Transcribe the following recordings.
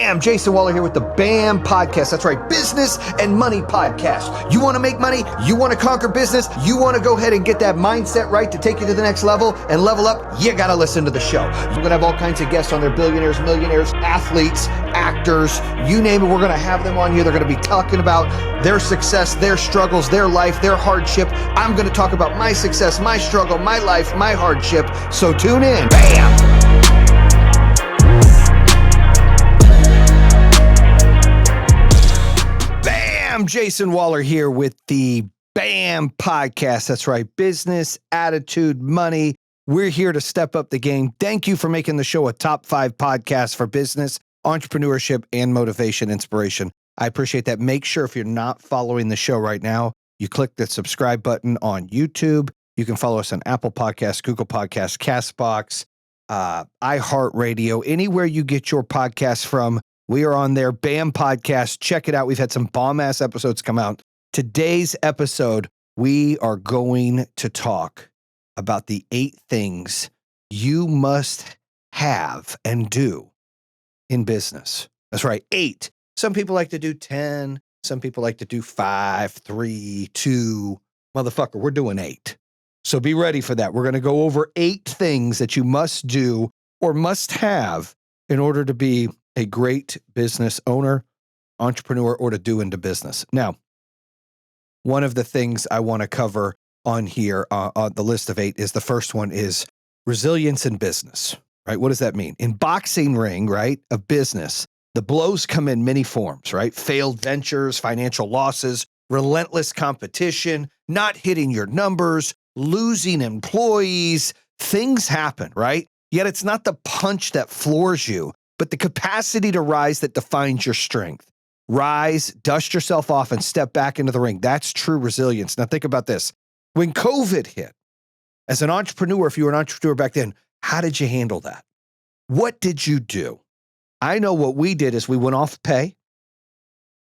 Bam! Jayson Waller here with the BAM Podcast. That's right, Business and Money Podcast. You want to make money? You want to conquer business? You want to go ahead and get that mindset right to take you to the next level and level up? You got to listen to the show. We're going to have all kinds of guests on there, billionaires, millionaires, athletes, actors, you name it. We're going to have them on here. They're going to be talking about their success, their struggles, their life, their hardship. I'm going to talk about my success, my struggle, my life, my hardship. So tune in. Bam! I'm Jayson Waller here with the BAM Podcast. That's right, business, attitude, money. We're here to step up the game. Thank you for making the show a top 5 podcast for business, entrepreneurship, and motivation inspiration. I appreciate that. Make sure if you're not following the show right now, you click the subscribe button on YouTube. You can follow us on Apple Podcasts, Google Podcasts, CastBox, iHeartRadio, anywhere you get your podcasts from. We are on there, BAM Podcast. Check it out. We've had some bomb-ass episodes come out. Today's episode, we are going to talk about the 8 things you must have and do in business. That's right, 8. Some people like to do 10. Some people like to do 5, 3, 2. Motherfucker, we're doing 8. So be ready for that. We're going to go over 8 things that you must do or must have in order to be a great business owner, entrepreneur, or to do into business. Now, one of the things I want to cover on here on the list of 8 is the first one is resilience in business, right? What does that mean? In boxing ring, right, of business, the blows come in many forms, right? Failed ventures, financial losses, relentless competition, not hitting your numbers, losing employees, things happen, right? Yet it's not the punch that floors you, but the capacity to rise that defines your strength. Rise, dust yourself off, and step back into the ring. That's true resilience. Now think about this. When COVID hit, as an entrepreneur, if you were an entrepreneur back then, how did you handle that? What did you do? I know what we did is we went off pay,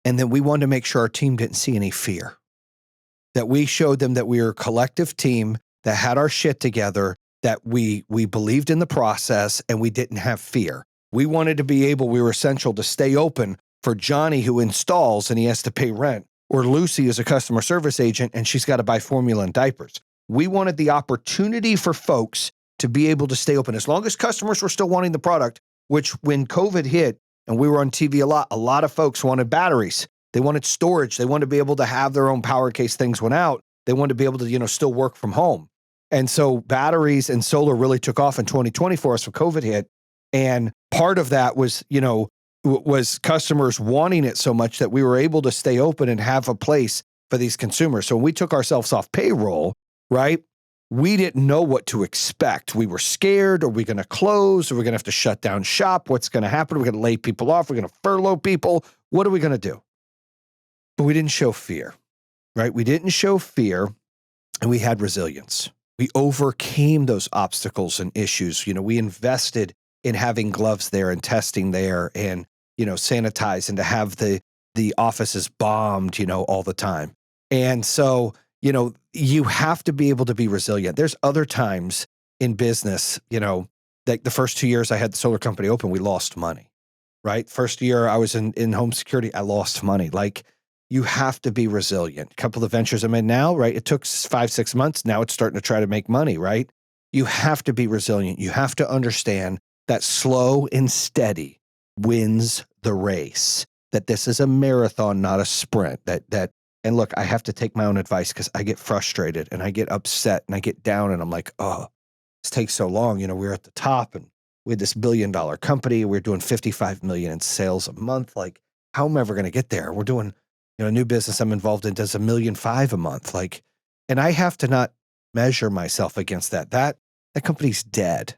and then we wanted to make sure our team didn't see any fear. That we showed them that we were a collective team that had our shit together, that we believed in the process, and we didn't have fear. We wanted to be able, we were essential to stay open for Johnny who installs and he has to pay rent, or Lucy is a customer service agent and she's got to buy formula and diapers. We wanted the opportunity for folks to be able to stay open as long as customers were still wanting the product, which when COVID hit and we were on TV a lot of folks wanted batteries. They wanted storage. They wanted to be able to have their own power in case things went out. They wanted to be able to, still work from home. And so batteries and solar really took off in 2020 for us when COVID hit. And part of that was, was customers wanting it so much that we were able to stay open and have a place for these consumers. So when we took ourselves off payroll, right, we didn't know what to expect. We were scared. Are we going to close? Are we going to have to shut down shop? What's going to happen? Are we going to lay people off? We're going to furlough people. What are we going to do? But we didn't show fear, right? We didn't show fear, and we had resilience. We overcame those obstacles and issues. We invested in having gloves there and testing there and, sanitize and to have the offices bombed, all the time. And so, you have to be able to be resilient. There's other times in business, like the first 2 years I had the solar company open, we lost money, right? First year I was in home security, I lost money. Like you have to be resilient. A couple of ventures I'm in now, right? It took 5-6 months. Now it's starting to try to make money, right? You have to be resilient. You have to understand that slow and steady wins the race, that this is a marathon, not a sprint. And look, I have to take my own advice because I get frustrated and I get upset and I get down and I'm like, oh, this takes so long. We were at the top and we had this $1 billion company. We were doing 55 million in sales a month. Like, how am I ever going to get there? We're doing, a new business I'm involved in does $1.5 million a month. Like, and I have to not measure myself against that. That company's dead.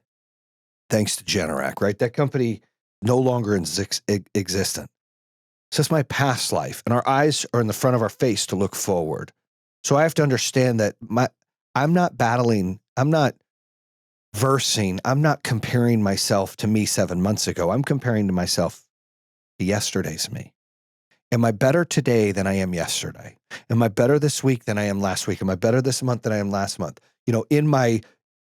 Thanks to Generac, right? That company no longer existent. So it's my past life, and our eyes are in the front of our face to look forward. So I have to understand that I'm not battling, I'm not versing, I'm not comparing myself to me 7 months ago. I'm comparing to myself to yesterday's me. Am I better today than I am yesterday? Am I better this week than I am last week? Am I better this month than I am last month? In my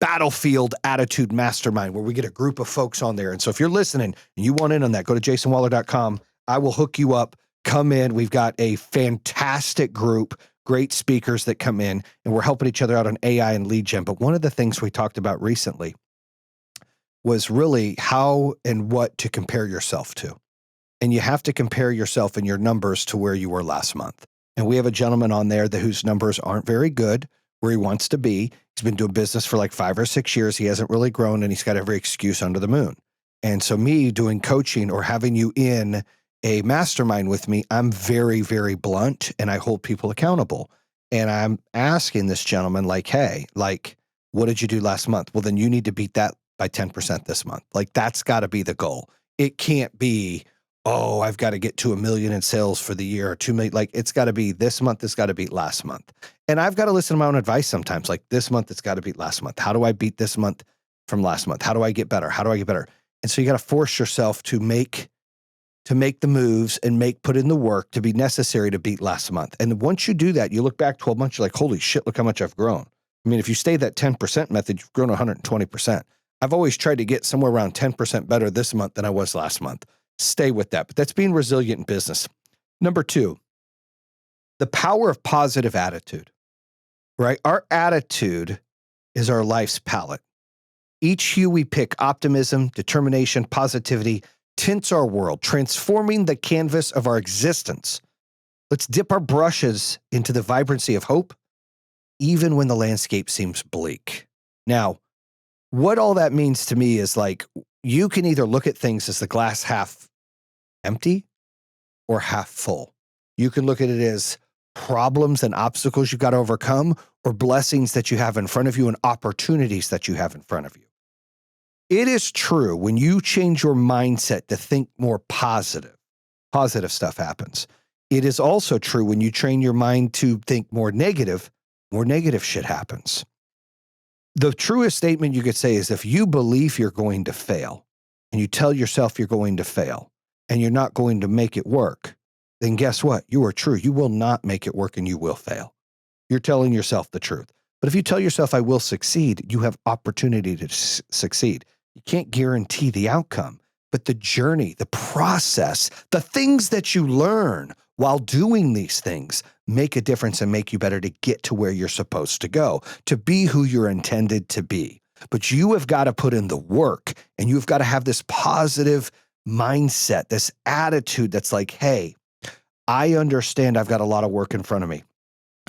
Battlefield Attitude Mastermind, where we get a group of folks on there. And so if you're listening and you want in on that, go to jasonwaller.com. I will hook you up. Come in. We've got a fantastic group, great speakers that come in, and we're helping each other out on AI and lead gen. But one of the things we talked about recently was really how and what to compare yourself to. And you have to compare yourself and your numbers to where you were last month. And we have a gentleman on there whose numbers aren't very good where he wants to be. He's been doing business for like 5 or 6 years. He hasn't really grown, and he's got every excuse under the moon. And so me doing coaching or having you in a mastermind with me, I'm very, very blunt, and I hold people accountable. And I'm asking this gentleman like, hey, like, what did you do last month? Well, then you need to beat that by 10% this month. Like, that's got to be the goal. It can't be, oh, I've got to get to 1 million in sales for the year or 2 million. Like, it's got to be this month, it's got to beat last month. And I've got to listen to my own advice sometimes. Like, this month, it's got to beat last month. How do I beat this month from last month? How do I get better? How do I get better? And so you got to force yourself to make the moves and put in the work to be necessary to beat last month. And once you do that, you look back 12 months, you're like, holy shit, look how much I've grown. I mean, if you stay that 10% method, you've grown 120%. I've always tried to get somewhere around 10% better this month than I was last month. Stay with that. But that's being resilient in business. Number 2, the power of positive attitude, right? Our attitude is our life's palette. Each hue we pick, optimism, determination, positivity, tints our world, transforming the canvas of our existence. Let's dip our brushes into the vibrancy of hope, even when the landscape seems bleak. Now, what all that means to me is like, you can either look at things as the glass half empty or half full. You can look at it as problems and obstacles you've got to overcome, or blessings that you have in front of you and opportunities that you have in front of you. It is true when you change your mindset to think more positive stuff happens. It is also true when you train your mind to think more negative shit happens. The truest statement you could say is if you believe you're going to fail and you tell yourself you're going to fail and you're not going to make it work, then guess what? You are true. You will not make it work and you will fail. You're telling yourself the truth. But if you tell yourself I will succeed, you have opportunity to succeed. You can't guarantee the outcome, but the journey, the process, the things that you learn while doing these things make a difference and make you better to get to where you're supposed to go, to be who you're intended to be. But you have got to put in the work, and you've got to have this positive mindset, this attitude that's like, hey, I understand I've got a lot of work in front of me.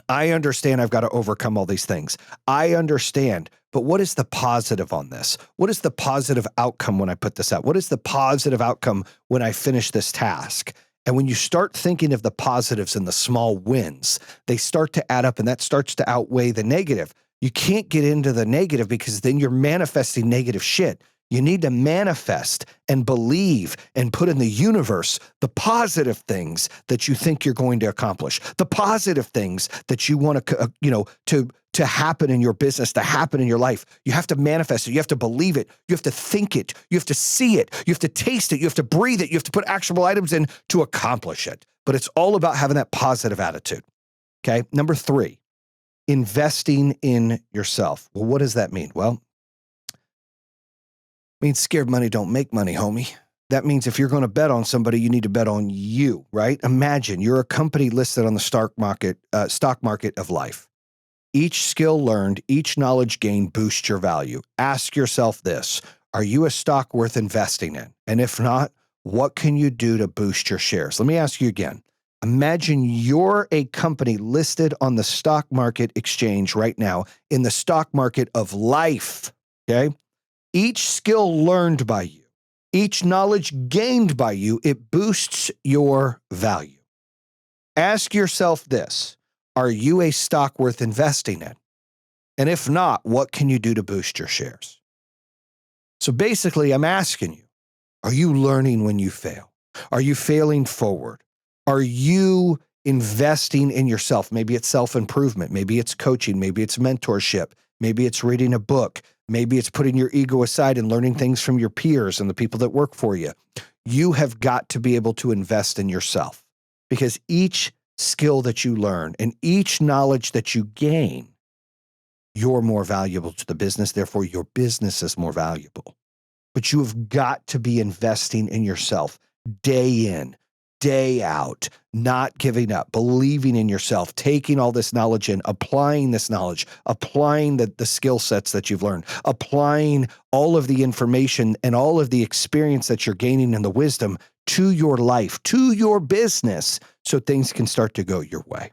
I understand I've got to overcome all these things. I understand, but what is the positive on this? What is the positive outcome when I put this out? What is the positive outcome when I finish this task? And when you start thinking of the positives and the small wins, they start to add up, and that starts to outweigh the negative. You can't get into the negative because then you're manifesting negative shit. You need to manifest and believe and put in the universe the positive things that you think you're going to accomplish, the positive things that you want to happen in your business, to happen in your life. You have to manifest it. You have to believe it. You have to think it. You have to see it. You have to taste it. You have to breathe it. You have to put actionable items in to accomplish it. But it's all about having that positive attitude. Okay. Number 3, investing in yourself. Well, what does that mean? Well, means scared money don't make money, homie. That means if you're going to bet on somebody, you need to bet on you, right? Imagine you're a company listed on the stock market of life. Each skill learned, each knowledge gained boosts your value. Ask yourself this: are you a stock worth investing in? And if not, what can you do to boost your shares? Let me ask you again. Imagine you're a company listed on the stock market exchange right now in the stock market of life, okay? Each skill learned by you, each knowledge gained by you, it boosts your value. Ask yourself this: are you a stock worth investing in? And if not, what can you do to boost your shares? So basically, I'm asking you, are you learning when you fail? Are you failing forward? Are you investing in yourself? Maybe it's self-improvement. Maybe it's coaching. Maybe it's mentorship. Maybe it's reading a book. Maybe it's putting your ego aside and learning things from your peers and the people that work for you. You have got to be able to invest in yourself, because each skill that you learn and each knowledge that you gain you're more valuable to the business. Therefore, your business is more valuable. But you have got to be investing in yourself day in, day out, not giving up, believing in yourself, taking all this knowledge in, applying this knowledge, applying the skill sets that you've learned, applying all of the information and all of the experience that you're gaining and the wisdom to your life, to your business, so things can start to go your way.